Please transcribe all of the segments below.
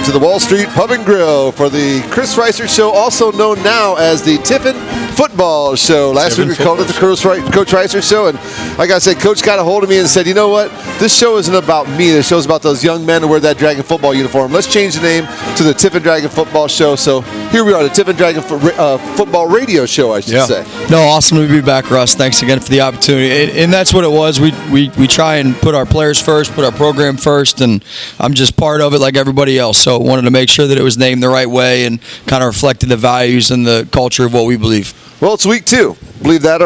to the Wall Street Pub and Grill for the Cris Reisert Show, also known now as the TIFFIN Football Show. Last week we called it the Coach Reisert Show, and like I said, Coach got a hold of me and said, you know what, this show isn't about me, this show's about those young men who wear that Dragon football uniform. Let's change the name to the TIFFIN Dragon Football Show. So here we are, the TIFFIN Dragon Football Radio Show, I should say. No, awesome to be back, Russ. Thanks again for the opportunity. And that's what it was. We try and put our players first, put our program first, and I'm just part of it like everybody else. So wanted to make sure that it was named the right way and kind of reflected the values and the culture of what we believe. Well, it's week 2. Believe that,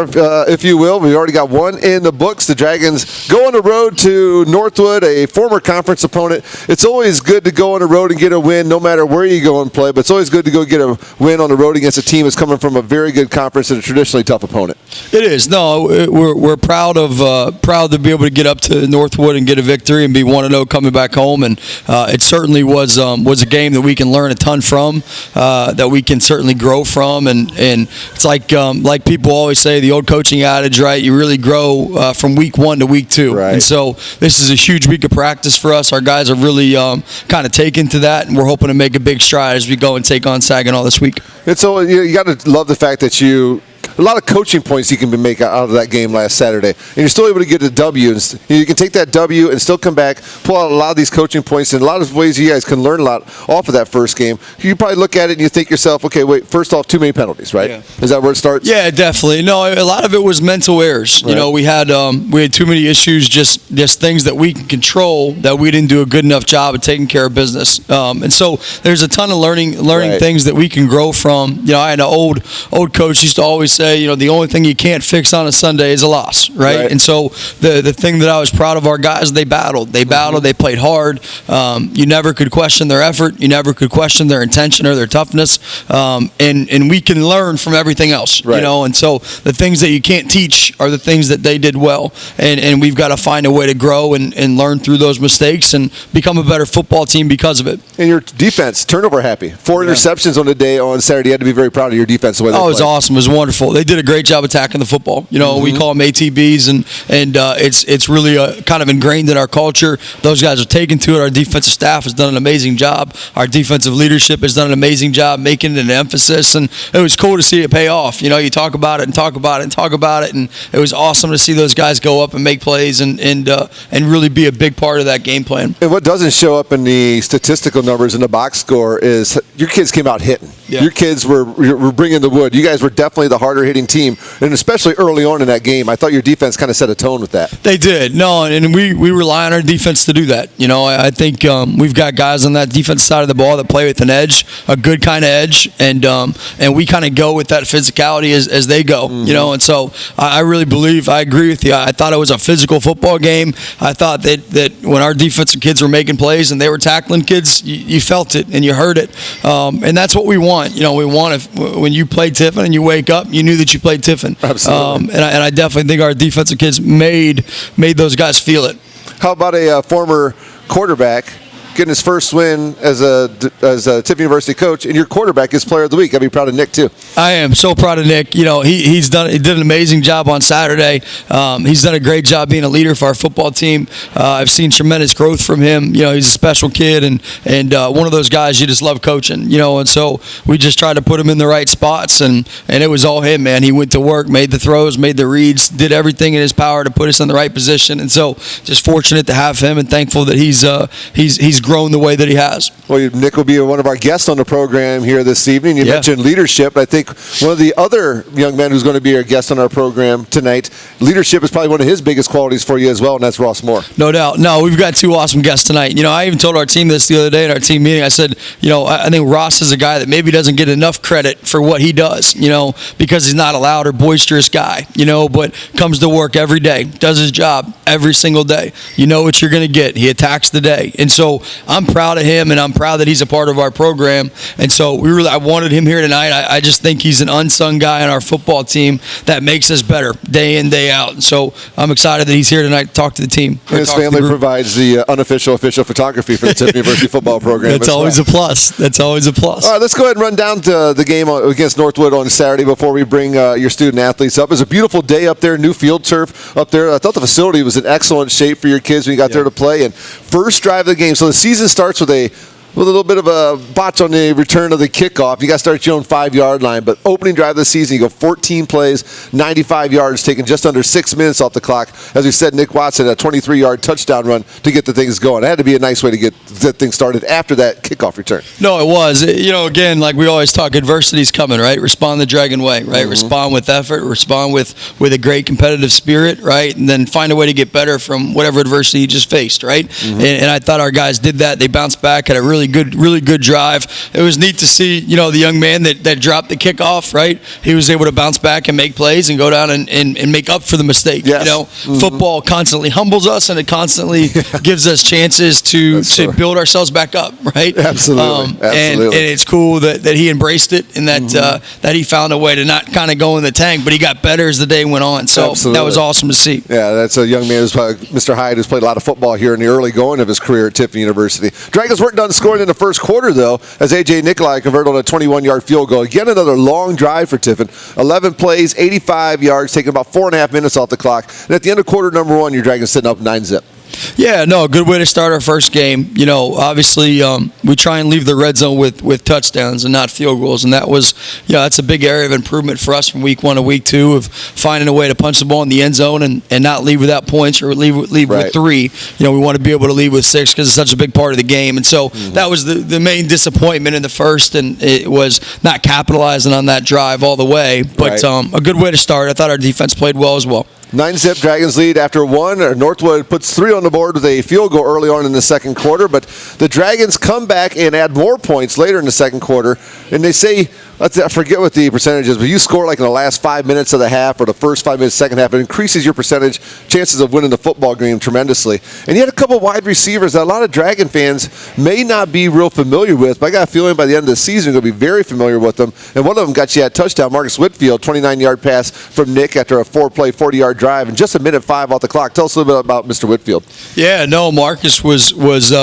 if you will. We've already got one in the books. The Dragons go on the road to Northwood, a former conference opponent. It's always good to go on the road and get a win, no matter where you go and play. But it's always good to go get a win on the road against a team that's coming from a very good conference and a traditionally tough opponent. It is. No, we're proud to be able to get up to Northwood and get a victory and be 1-0 coming back home. And it certainly was a game that we can learn a ton from, that we can certainly grow from. And it's like people always say, the old coaching adage, right? You really grow from week 1 to week 2. Right. And so this is a huge week of practice for us. Our guys are really kind of taken to that, and we're hoping to make a big stride as we go and take on Saginaw this week. And so you got to love the fact that a lot of coaching points you can make out of that game last Saturday. And you're still able to get a W. And you can take that W and still come back, pull out a lot of these coaching points. And a lot of ways you guys can learn a lot off of that first game. You probably look at it and you think yourself, okay, wait, first off, too many penalties, right? Yeah. Is that where it starts? Yeah, definitely. No, a lot of it was mental errors. Right. You know, we had too many issues, just things that we can control that we didn't do a good enough job of taking care of business. And so there's a ton of learning right. things that we can grow from. You know, I had an old coach used to always say, you know, the only thing you can't fix on a Sunday is a loss, right? And so the thing that I was proud of our guys, they battled, they played hard. You never could question their effort, you never could question their intention or their toughness, and we can learn from everything else, right. you know. And so the things that you can't teach are the things that they did well, and we've got to find a way to grow and learn through those mistakes and become a better football team because of it. And your defense, turnover happy, 4 interceptions on the day on Saturday. You had to be very proud of your defense the way they played. It was awesome. It was wonderful. They did a great job attacking the football. You know, we call them ATBs, and it's really kind of ingrained in our culture. Those guys are taken to it. Our defensive staff has done an amazing job. Our defensive leadership has done an amazing job making it an emphasis, and it was cool to see it pay off. You know, you talk about it and talk about it and talk about it, and it was awesome to see those guys go up and make plays and really be a big part of that game plan. And what doesn't show up in the statistical numbers in the box score is your kids came out hitting. Yeah. Your kids were bringing the wood. You guys were definitely the harder hitting team, and especially early on in that game, I thought your defense kind of set a tone with that. They did. No, and we rely on our defense to do that. You know, I think we've got guys on that defense side of the ball that play with an edge, a good kind of edge, and we kind of go with that physicality as they go. You know, and so I really believe, I agree with you. I thought it was a physical football game. I thought that when our defensive kids were making plays and they were tackling kids, you felt it and you heard it, and that's what we want. You know, we want when you play TIFFIN and you wake up, you knew that you played TIFFIN. Absolutely. And I definitely think our defensive kids made those guys feel it. How about a former quarterback getting his first win as a TIFFIN University coach, and your quarterback is Player of the Week? I'd be proud of Nick too. I am so proud of Nick. You know, he did an amazing job on Saturday. He's done a great job being a leader for our football team. I've seen tremendous growth from him. You know, he's a special kid and one of those guys you just love coaching. You know, and so we just tried to put him in the right spots, and it was all him, man. He went to work, made the throws, made the reads, did everything in his power to put us in the right position. And so just fortunate to have him and thankful that he's grown the way that he has. Well, Nick will be one of our guests on the program here this evening. You mentioned leadership. I think one of the other young men who's going to be our guest on our program tonight, leadership is probably one of his biggest qualities for you as well, and that's Ross Moore. No doubt. No, we've got 2 awesome guests tonight. You know, I even told our team this the other day in our team meeting. I said, you know, I think Ross is a guy that maybe doesn't get enough credit for what he does, you know, because he's not a loud or boisterous guy, you know, but comes to work every day, does his job every single day. You know what you're going to get. He attacks the day. And so I'm proud of him, and I'm proud that he's a part of our program. And so I wanted him here tonight. I just think he's an unsung guy on our football team that makes us better day in, day out. And so I'm excited that he's here tonight to talk to the team. And his family provides the unofficial official photography for the TIFFIN University football program. That's always a plus. That's always a plus. All right, let's go ahead and run down to the game against Northwood on Saturday before we bring your student athletes up. It was a beautiful day up there, new field turf up there. I thought the facility was in excellent shape for your kids when you got there to play. And first drive of the game. So the season starts with a with a little bit of a botch on the return of the kickoff. You got to start at your own 5-yard line. But opening drive of the season, you go 14 plays, 95 yards, taking just under 6 minutes off the clock. As we said, Nick Watson, a 23-yard touchdown run to get the things going. It had to be a nice way to get things started after that kickoff return. No, it was. Again, like we always talk, adversity's coming, right? Respond the Dragon way, right? Respond with effort, respond with a great competitive spirit, right? And then find a way to get better from whatever adversity you just faced, right? And I thought our guys did that. They bounced back, had a really good drive. It was neat to see, the young man that dropped the kickoff, right? He was able to bounce back and make plays and go down and make up for the mistake. Yes. Football constantly humbles us, and it constantly gives us chances to build ourselves back up, right? Absolutely. And it's cool that he embraced it, and that he found a way to not kind of go in the tank, but he got better as the day went on. So that was awesome to see. Yeah, that's a young man, Mr. Hyde, who's played a lot of football here in the early going of his career at TIFFIN University. Dragons weren't done scoring in the first quarter, though, as A.J. Nikolai converted on a 21-yard field goal. Again, another long drive for TIFFIN. 11 plays, 85 yards, taking about 4.5 minutes off the clock. And at the end of quarter number 1, your Dragons sitting up 9-zip. Yeah, no, good way to start our first game. Obviously, we try and leave the red zone with touchdowns and not field goals, and that was, that's a big area of improvement for us from week 1 to week 2 of finding a way to punch the ball in the end zone and not leave without points or leave with 3. We want to be able to leave with 6 because it's such a big part of the game, and so that was the main disappointment in the first, and it was not capitalizing on that drive all the way, but a good way to start. I thought our defense played well as well. 9-zip Dragons lead after 1. Northwood puts 3 on the board with a field goal early on in the second quarter, but the Dragons come back and add more points later in the second quarter, and they say, I forget what the percentage is, but you score like in the last 5 minutes of the half or the first 5 minutes, second half, it increases your chances of winning the football game tremendously. And you had a couple wide receivers that a lot of Dragon fans may not be real familiar with, but I got a feeling by the end of the season you're going to be very familiar with them. And one of them got you that touchdown, Marcus Whitfield, 29-yard pass from Nick after a 4-play, 40-yard drive, and just a minute 5 off the clock. Tell us a little bit about Mr. Whitfield. Yeah, no, Marcus was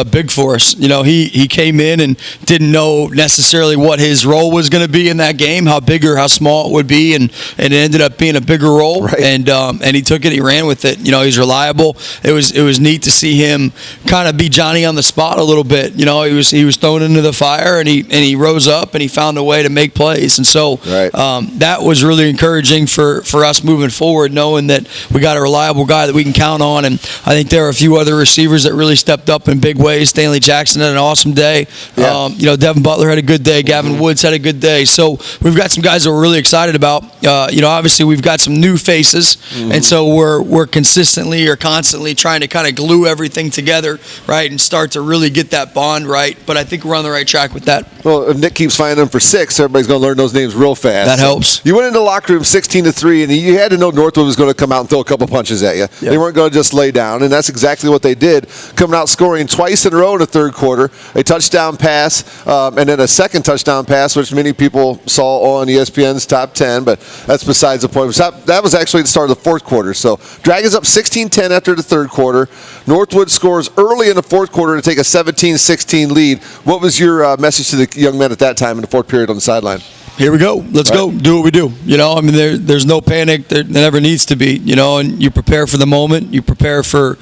big for us. He came in and didn't know necessarily what his role was going to be in that game, how big or how small it would be, and it ended up being a bigger role. Right. And he took it, he ran with it. He's reliable. It was neat to see him kind of be Johnny on the spot a little bit. He was thrown into the fire, and he rose up and he found a way to make plays. And so that was really encouraging for us moving forward, knowing that we got a reliable guy that we can count on. And I think there are a few other receivers that really stepped up in big ways. Stanley Jackson had an awesome day. Yeah. Devin Butler had a good day. Gavin Woods had a good day. So we've got some guys that we're really excited about. Obviously we've got some new faces, and so we're consistently or constantly trying to kind of glue everything together, right, and start to really get that bond right. But I think we're on the right track with that. Well, if Nick keeps finding them for 6, everybody's going to learn those names real fast. That helps. You went into the locker room 16-3, and you had to know Northwood was going to come out and throw a couple punches at you. Yep. They weren't going to just lay down, and that's exactly what they did, coming out scoring twice in a row in the third quarter, a touchdown pass, and then a second touchdown pass, which many people saw on ESPN's top 10, but that's besides the point. That was actually the start of the fourth quarter. So Dragons up 16-10 after the third quarter. Northwood scores early in the fourth quarter to take a 17-16 lead. What was your message to the young men at that time in the fourth period on the sideline? Here we go. Let's go. Do what we do. There's no panic. There never needs to be. And you prepare for the moment. You prepare for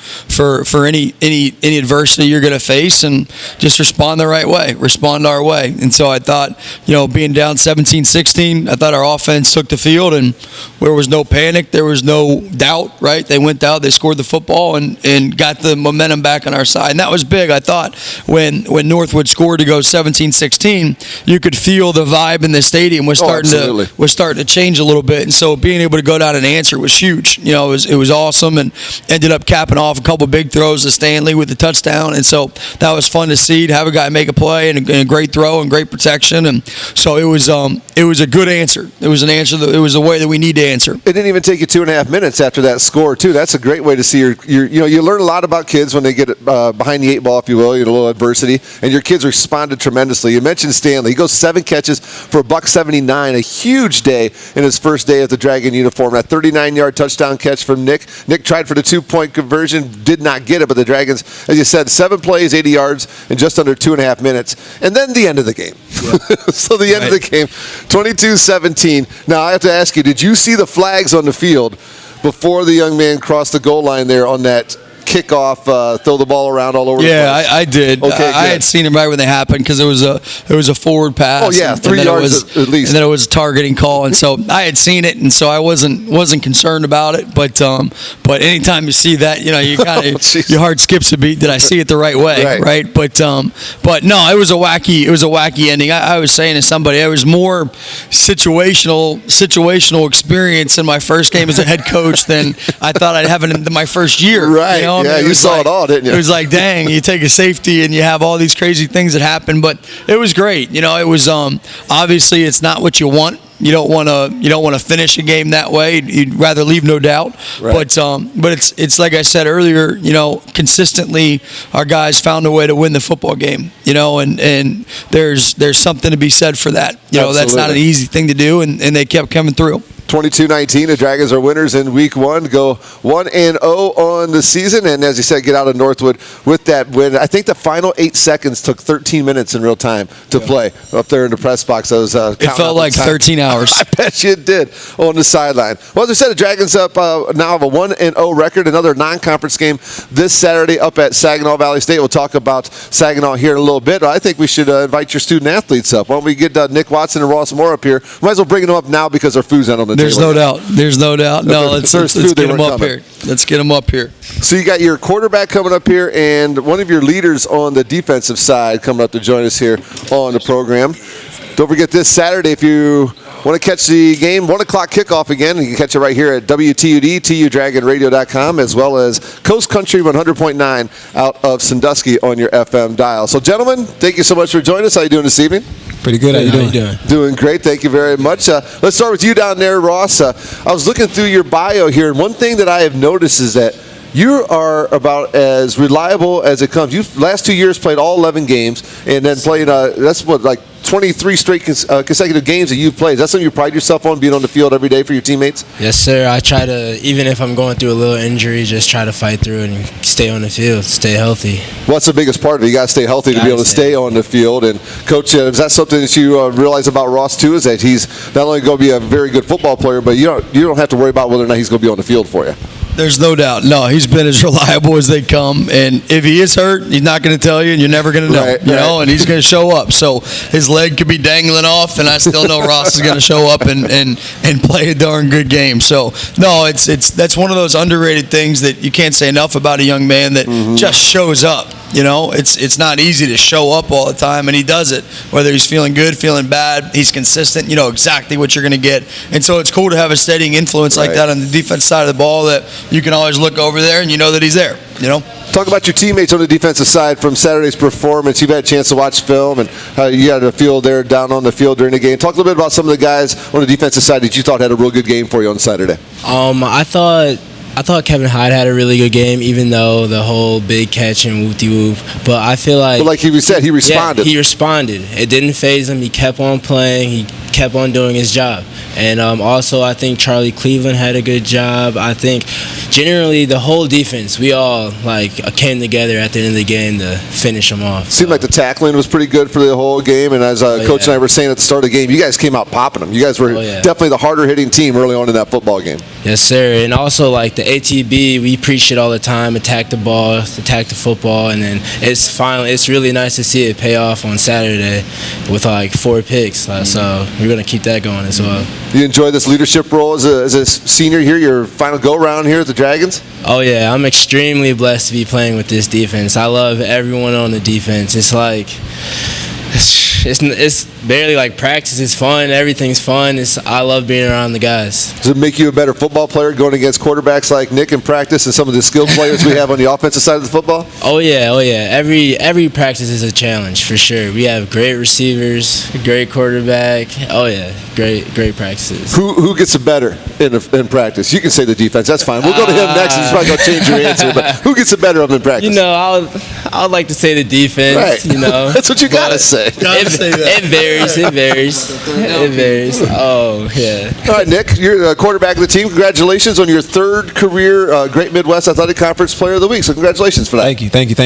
any adversity you're going to face, and just respond the right way. Respond our way. And so I thought, being down 17-16, I thought our offense took the field, and there was no panic. There was no doubt. Right? They went out. They scored the football and got the momentum back on our side. And that was big. I thought when Northwood scored to go 17-16, you could feel the vibe in the stadium was starting to change a little bit, and so being able to go down and answer was huge. It was awesome, and ended up capping off a couple big throws to Stanley with the touchdown, and so that was fun to see, to have a guy make a play and a great throw and great protection, and so it was a good answer. It was an answer it was a way that we need to answer. It didn't even take you 2.5 minutes after that score too. That's a great way to see you learn a lot about kids when they get behind the 8 ball, if you will, a little adversity, and your kids responded tremendously. You mentioned Stanley. He goes 7 catches for $179, a huge day in his first day of the Dragon uniform. That 39-yard touchdown catch from Nick. Nick tried for the 2-point conversion, did not get it, but the Dragons, as you said, 7 plays, 80 yards in just under 2.5 minutes. And then the end of the game. Yeah. So the end of the game, 22-17. Now I have to ask you, did you see the flags on the field before the young man crossed the goal line there on that kickoff, throw the ball around all over the place? Yeah, I did. Okay, I had seen it right when they happened because it was a forward pass. Oh yeah, 3 yards at least. And then it was a targeting call, and so I had seen it, and so I wasn't concerned about it. But anytime you see that, you kind of your heart skips a beat. Did I see it the right way? Right. But no, it was a wacky ending. I was saying to somebody, it was more situational experience in my first game as a head coach than I thought I'd have in my first year. Right. You saw it all, didn't you? It was like, dang, you take a safety and you have all these crazy things that happen, but it was great. It was obviously it's not what you want. You don't want to finish a game that way. You'd rather leave no doubt. Right. But it's like I said earlier. Consistently our guys found a way to win the football game. And there's something to be said for that. That's not an easy thing to do, and they kept coming through. 22-19, the Dragons are winners in week 1, go 1-0 on the season, and as you said, get out of Northwood with that win. I think the final 8 seconds took 13 minutes in real time to play up there in the press box. I was it felt like 13 hours. I bet you it did on the sideline. Well, as I said, the Dragons up now have a 1-0 record, another non-conference game this Saturday up at Saginaw Valley State. We'll talk about Saginaw here in a little bit. I think we should invite your student athletes up. Why don't we get Nick Watson and Ross Moore up here? Might as well bring them up now because our food's not on the There's no doubt. There's no doubt. No, let's get them up here. Let's get them up here. So you got your quarterback coming up here and one of your leaders on the defensive side coming up to join us here on the program. Don't forget this Saturday, if you want to catch the game, 1 o'clock kickoff again. You can catch it right here at WTUD, TUDragonRadio.com, as well as Coast Country 100.9 out of Sandusky on your FM dial. So, gentlemen, thank you so much for joining us. How are you doing this evening? Pretty good. How you doing? Doing great. Thank you very much. Let's start with you down there, Ross. I was looking through your bio here, and one thing that I have noticed is that you are about as reliable as it comes. You've last 2 years played all 11 games, and then played. That's what, like 23 straight consecutive games that you've played. Is that something you pride yourself on, being on the field every day for your teammates? Yes, sir. I try to, even if I'm going through a little injury, just try to fight through it and stay on the field, stay healthy. What's the biggest part of it? You got to stay healthy to be able to stay on the field. And Coach, is that something that you realize about Ross too? Is that he's not only going to be a very good football player, but you don't have to worry about whether or not he's going to be on the field for you. There's no doubt. No, he's been as reliable as they come. And if he is hurt, he's not going to tell you, and you're never going to know. You know, and he's going to show up. So his leg could be dangling off, and I still know Ross is going to show up and play a darn good game. So no, that's one of those underrated things that you can't say enough about a young man that just shows up. You know, it's not easy to show up all the time, and he does it. Whether he's feeling good, feeling bad, he's consistent. You know exactly what you're going to get, and so it's cool to have a steadying influence like that on the defense side of the ball that you can always look over there and you know that he's there. You know. Talk about your teammates on the defensive side from Saturday's performance. You've had a chance to watch film and how you had a feel there down on the field during the game. Talk a little bit about some of the guys on the defensive side that you thought had a real good game for you on Saturday. I thought Kevin Hyde had a really good game, even though the whole big catch and whoop-de-whoop. But I feel like... But like he said, he responded. Yeah, he responded. It didn't faze him. He kept on playing. He kept on doing his job. And also, I think Charlie Cleveland had a good job. I think, generally, the whole defense, we all came together at the end of the game to finish them off. Seemed like the tackling was pretty good for the whole game. And as Coach and I were saying at the start of the game, you guys came out popping them. You guys were definitely the harder-hitting team early on in that football game. Yes, sir. And also, the ATB, we preach it all the time, attack the ball, attack the football, and then it's really nice to see it pay off on Saturday with 4 picks. So we're going to keep that going as well. You enjoy this leadership role as a senior here, your final go-around here at the Dragons? Oh, yeah. I'm extremely blessed to be playing with this defense. I love everyone on the defense. It's barely like practice. It's fun. Everything's fun. I love being around the guys. Does it make you a better football player going against quarterbacks like Nick in practice and some of the skilled players we have on the offensive side of the football? Oh yeah. Every practice is a challenge for sure. We have great receivers, great quarterback. Oh yeah, great practices. Who gets the better in practice? You can say the defense. That's fine. We'll go to him next. He's probably gonna change your answer. But who gets the better of them in practice? You know, I would like to say the defense. Right. You know, that's what you gotta say. It varies. Oh, yeah. All right, Nick, you're the quarterback of the team. Congratulations on your 3rd career Great Midwest Athletic Conference Player of the Week. So congratulations for that. Thank you.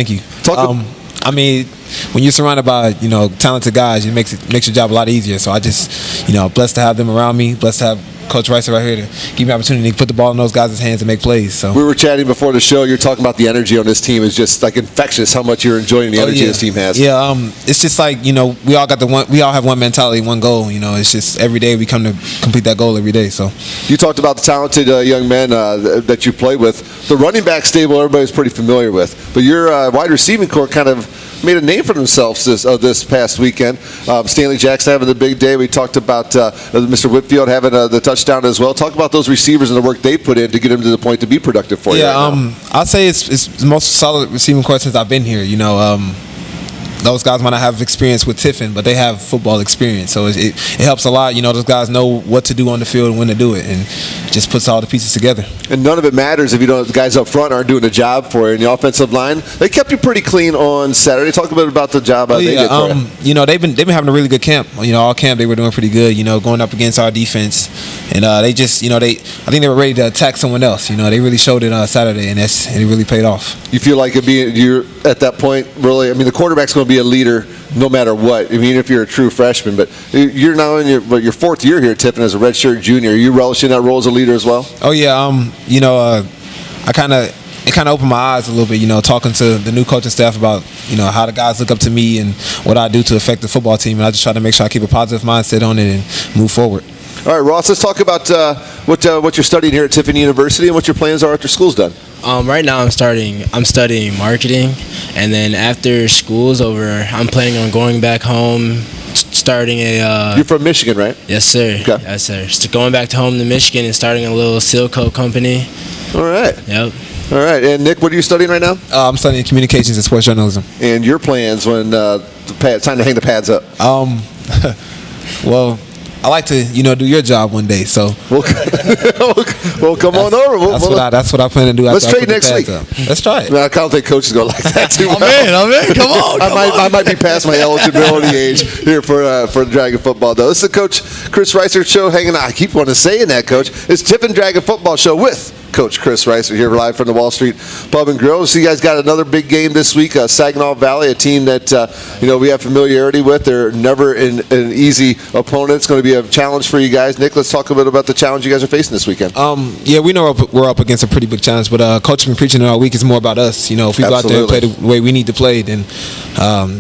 I mean, when you're surrounded by, talented guys, it makes your job a lot easier. So I just, blessed to have them around me, blessed to have Coach Reisert right here to give me the opportunity to put the ball in those guys' hands and make plays. So we were chatting before the show. You're talking about the energy on this team is just like infectious. How much you're enjoying the energy this team has. Yeah, it's just like, we all have one mentality, one goal. It's just every day we come to complete that goal every day. So you talked about the talented young men that you play with. The running back stable, everybody's pretty familiar with, but your wide receiving core kind of made a name for themselves this past weekend. Stanley Jackson having the big day. We talked about Mr. Whitfield having the touchdown as well. Talk about those receivers and the work they put in to get them to the point to be productive for you. Yeah, I'll say it's the most solid receiving core since I've been here. Those guys might not have experience with TIFFIN, but they have football experience. So it helps a lot. Those guys know what to do on the field and when to do it, and just puts all the pieces together. And none of it matters if the guys up front aren't doing a job for you. And the offensive line, they kept you pretty clean on Saturday. Talk a bit about the job they did for you. They've been having a really good camp. All camp they were doing pretty good. Going up against our defense, and they just I think they were ready to attack someone else. They really showed it on Saturday, and it really paid off. You feel like you're at that point really? I mean, the quarterback's going to be a leader no matter what. I mean, if you're a true freshman, but you're now in your fourth year here at TIFFIN as a redshirt junior. Are you relishing that role as a leader as well? Oh yeah, it kind of opened my eyes a little bit. Talking to the new coaching staff about how the guys look up to me and what I do to affect the football team, and I just try to make sure I keep a positive mindset on it and move forward. All right, Ross, let's talk about what you're studying here at TIFFIN University and what your plans are after school's done. Right now I'm studying marketing, and then after school's over, I'm planning on going back home, starting a... You're from Michigan, right? Yes, sir. Okay. Yes, sir. So going back home to Michigan and starting a little seal coat company. All right. Yep. All right. And Nick, what are you studying right now? I'm studying communications and sports journalism. And your plans when time to hang the pads up? Well, I like to, do your job one day. So well, come on over. That's what I plan to do. Let's trade next week. Let's try it. I don't think coach is going to like that too. I'm in. Come on. I might be past my eligibility age here for the Dragon football though. This is the Coach Cris Reisert show. Hanging out. I keep wanting to say that, Coach. It's TIFFIN Dragon football show with Coach Cris Reisert here live from the Wall Street Pub and Grill. So you guys got another big game this week. Saginaw Valley, a team that we have familiarity with. They're never an easy opponent. It's going to be a challenge for you guys. Nick, let's talk a bit about the challenge you guys are facing this weekend. We know we're up against a pretty big challenge, but Coach has been preaching it all week. It's more about us. If we go out there and play the way we need to play, then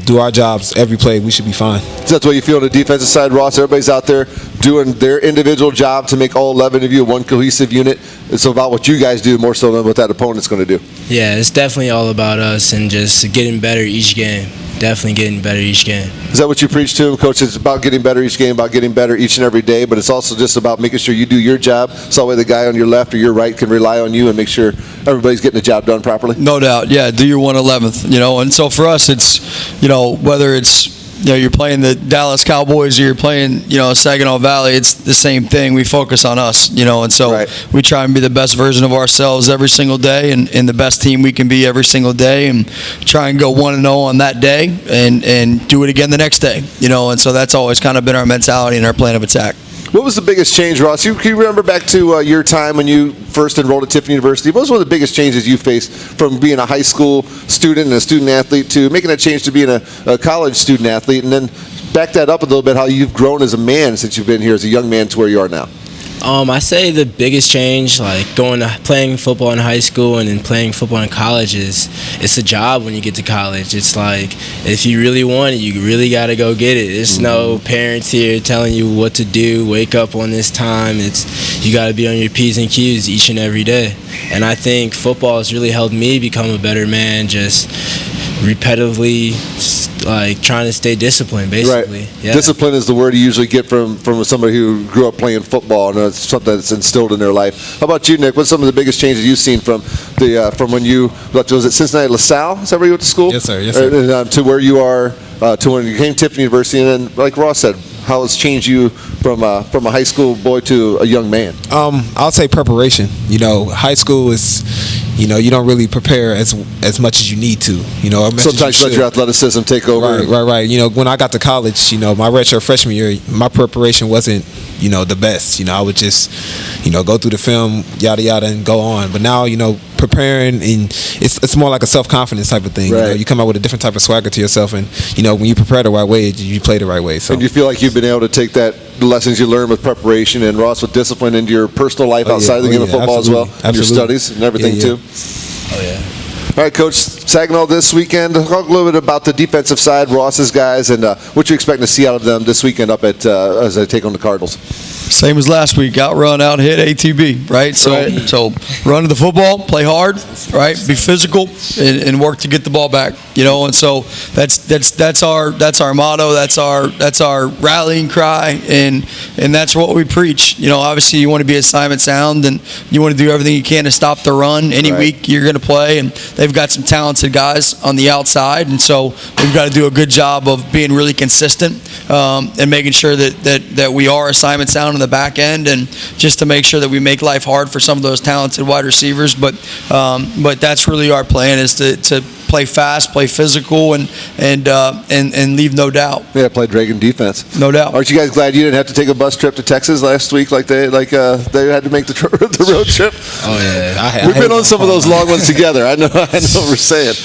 do our jobs every play, we should be fine. So that's what you feel on the defensive side, Ross. Everybody's out there doing their individual job to make all 11 of you one cohesive unit. It's about what you guys do more so than what that opponent's going to do. Yeah, it's definitely all about us and just getting better each game. Definitely getting better each game. Is that what you preach to them, Coach? It's about getting better each game, about getting better each and every day, but it's also just about making sure you do your job so that way the guy on your left or your right can rely on you and make sure everybody's getting the job done properly? No doubt. Yeah, do your 1/11th, and so for us it's, whether it's you're playing the Dallas Cowboys or you're playing, Saginaw Valley, it's the same thing. We focus on us, and so we try and be the best version of ourselves every single day and the best team we can be every single day and try and go 1-0 on that day and do it again the next day, and so that's always kind of been our mentality and our plan of attack. What was the biggest change, Ross? Can you remember back to your time when you first enrolled at TIFFIN University? What was one of the biggest changes you faced from being a high school student and a student athlete to making that change to being a college student athlete? And then back that up a little bit, how you've grown as a man since you've been here as a young man to where you are now. I say the biggest change, like playing football in high school and then playing football in college, it's a job when you get to college. It's like if you really want it, you really got to go get it. There's no parents here telling you what to do, wake up on this time. You got to be on your P's and Q's each and every day. And I think football has really helped me become a better man, just repetitively trying to stay disciplined, basically. Right. Yeah. Discipline is the word you usually get from somebody who grew up playing football, and it's something that's instilled in their life. How about you, Nick? What's some of the biggest changes you've seen from when you left? Was it Cincinnati LaSalle? Is that where you went to school? Yes, sir. Yes, sir. To where you are, to when you came to TIFFIN University, and then, like Ross said, how it's changed you from a high school boy to a young man? I'll say preparation. High school is, you don't really prepare as much as you need to. Sometimes you let your athleticism take over. Right. When I got to college, my redshirt freshman year, my preparation wasn't the best. I would just, go through the film, yada yada, and go on. But now, preparing, and it's more like a self-confidence type of thing. Right. You come out with a different type of swagger to yourself, and when you prepare the right way, you play the right way. So, and you feel like you've been able to take the lessons you learned with preparation and Ross with discipline into your personal life outside of the game of football as well, and your studies and everything too. Oh yeah. All right, Coach, Saginaw this weekend. Talk a little bit about the defensive side, Ross's guys, and what you're expecting to see out of them this weekend up at as they take on the Cardinals. Same as last week, outrun, out hit, ATB, right? So run to the football, play hard, right? Be physical and work to get the ball back, and so that's our motto, that's our rallying cry, and that's what we preach. Obviously you want to be assignment sound, and you want to do everything you can to stop the run. Any week you're going to play, and they've got some talented guys on the outside, and so we've got to do a good job of being really consistent and making sure that we are assignment sound in the back end, and just to make sure that we make life hard for some of those talented wide receivers. But that's really our plan, is to play fast, play physical, and leave no doubt. Yeah, play Dragon defense. No doubt. Aren't you guys glad you didn't have to take a bus trip to Texas last week like they had to make the road trip? Oh yeah, we've been on some of those long ones together. I know what we're saying.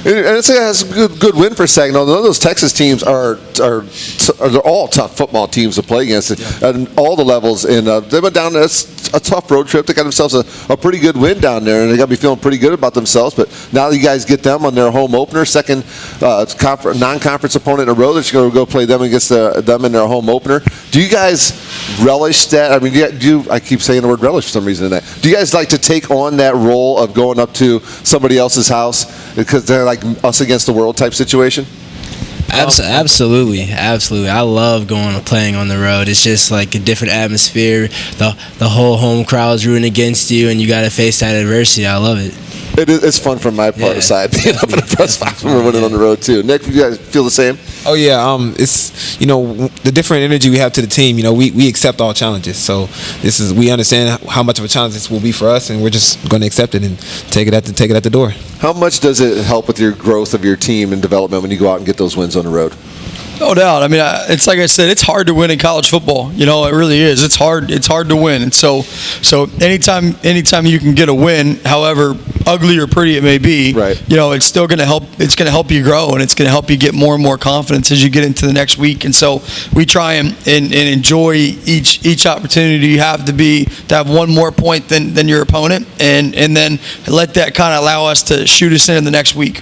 And it's a good win for Saginaw. Those Texas teams are they're all tough football teams to play against at all the levels. And they went down. It's a tough road trip. They got themselves a pretty good win down there, and they got to be feeling pretty good about themselves. But now you guys get them on their home opener, second non-conference opponent in a row. That you're going to go play them against them in their home opener. Do you guys relish that? I mean, I keep saying the word relish for some reason today. Do you guys like to take on that role of going up to somebody else's house because they're like us against the world type situation? Absolutely. I love going and playing on the road. It's just like a different atmosphere. The whole home crowd's rooting against you, and you got to face that adversity. I love it. It's fun from my part aside, being up in the press box when we're winning on the road too. Nick, you guys feel the same? Oh yeah, it's the different energy we have to the team. We accept all challenges. So we understand how much of a challenge this will be for us, and we're just going to accept it and take it at the door. How much does it help with your growth of your team and development when you go out and get those wins on the road? No doubt. I mean, it's like I said, it's hard to win in college football. It really is. It's hard to win. And so anytime you can get a win, however ugly or pretty it may be, right. It's still going to help. It's going to help you grow, and it's going to help you get more and more confidence as you get into the next week. And so we try and enjoy each opportunity you have to have one more point than your opponent, and then let that kind of allow us to shoot us in the next week.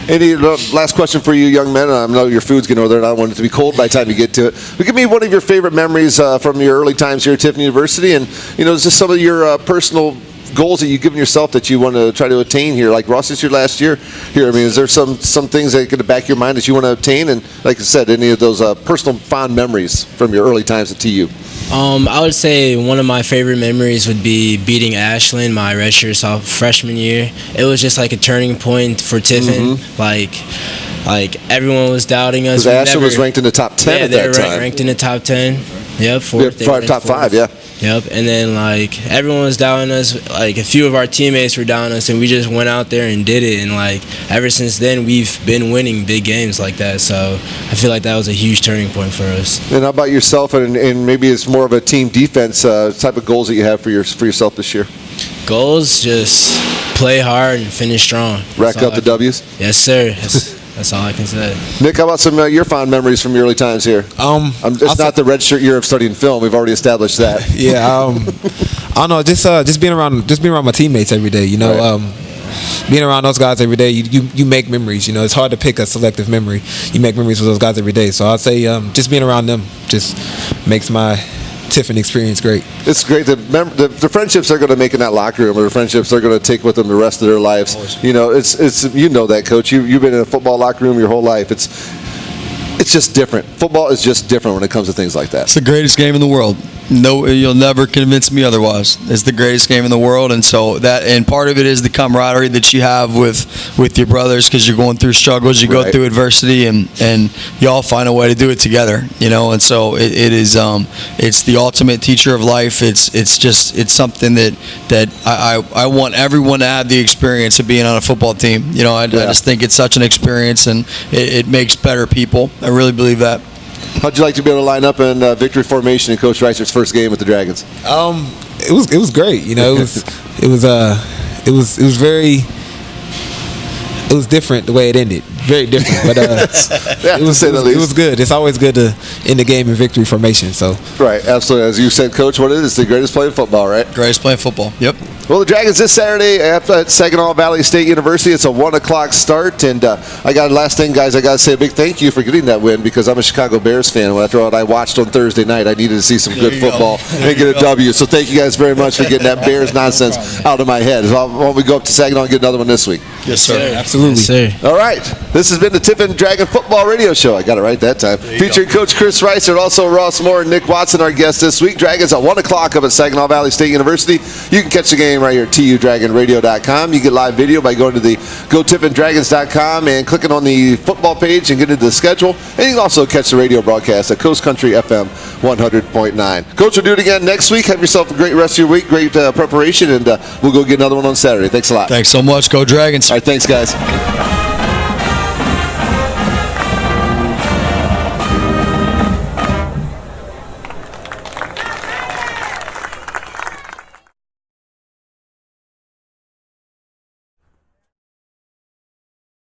Any last question for you, young men? I know your food's getting over there, and I don't want it to be cold by the time you get to it. But give me one of your favorite memories from your early times here at TIFFIN University, and just some of your personal goals that you've given yourself that you want to try to attain here. Like Ross, this your last year here. I mean, is there some things that get in the back of your mind that you want to obtain? And like I said, any of those personal fond memories from your early times at TU? I would say one of my favorite memories would be beating Ashland my redshirt freshman year. It was just like a turning point for TIFFIN. Mm-hmm. Like everyone was doubting us. Because Ashland was ranked in the top 10 at that time. Yeah, they were ranked in the top 10. Yep, fourth. Top 5, yeah. Yep, and then like everyone was doubting us. Like a few of our teammates were doubting us, and we just went out there and did it. And like ever since then, we've been winning big games like that. So I feel like that was a huge turning point for us. And how about yourself? And maybe it's more of a team defense type of goals that you have for yourself this year. Goals, just play hard and finish strong. Rack up the W's. Yes, sir. That's all I can say. Nick, how about some your fond memories from your early times here? It's not the redshirt year of studying film. We've already established that. Yeah. I don't know. Just being around my teammates every day. Right. Being around those guys every day, you make memories. It's hard to pick a selective memory. You make memories with those guys every day. So I'd say just being around them just makes my TIFFIN experience great. It's great. The friendships they're going to make in that locker room are the friendships they're going to take with them the rest of their lives. It's that, Coach. You've been in a football locker room your whole life. It's just different. Football is just different when it comes to things like that. It's the greatest game in the world. No, you'll never convince me otherwise. It's the greatest game in the world, and so and part of it is the camaraderie that you have with your brothers, because you're going through struggles, you go through adversity, and you all find a way to do it together. And so it's the ultimate teacher of life. It's something that I want everyone to have the experience of being on a football team. I just think it's such an experience, and it makes better people. I really believe that. How'd you like to be able to line up in victory formation in Coach Reisert's first game with the Dragons? It was great. You know, it was different the way it ended. Very different, but yeah, it was good. It's always good to end the game in victory formation. So right, absolutely. As you said, Coach, what it is, it's the greatest play in football, right? Greatest play in football. Yep. Well, the Dragons this Saturday at Saginaw Valley State University. It's a 1 o'clock start, and last thing, guys, I got to say a big thank you for getting that win because I'm a Chicago Bears fan. After what I watched on Thursday night, I needed to see some good football and get a W. So thank you guys very much for getting that Bears nonsense out of my head. Why don't we go up to Saginaw and get another one this week? Yes, sir. Absolutely. Yes, sir. All right. This has been the TIFFIN Dragon Football Radio Show. I got it right that time. Featuring Coach Cris Reisert, also Ross Moore and Nick Watson, our guests this week. Dragons at 1 o'clock up at Saginaw Valley State University. You can catch the game right here at TUDragonRadio.com. You get live video by going to the GoTiffInDragons.com and clicking on the football page and get into the schedule. And you can also catch the radio broadcast at Coast Country FM 100.9. Coach, we'll do it again next week. Have yourself a great rest of your week, great preparation, and we'll go get another one on Saturday. Thanks a lot. Thanks so much. Go Dragons. All right, thanks, guys.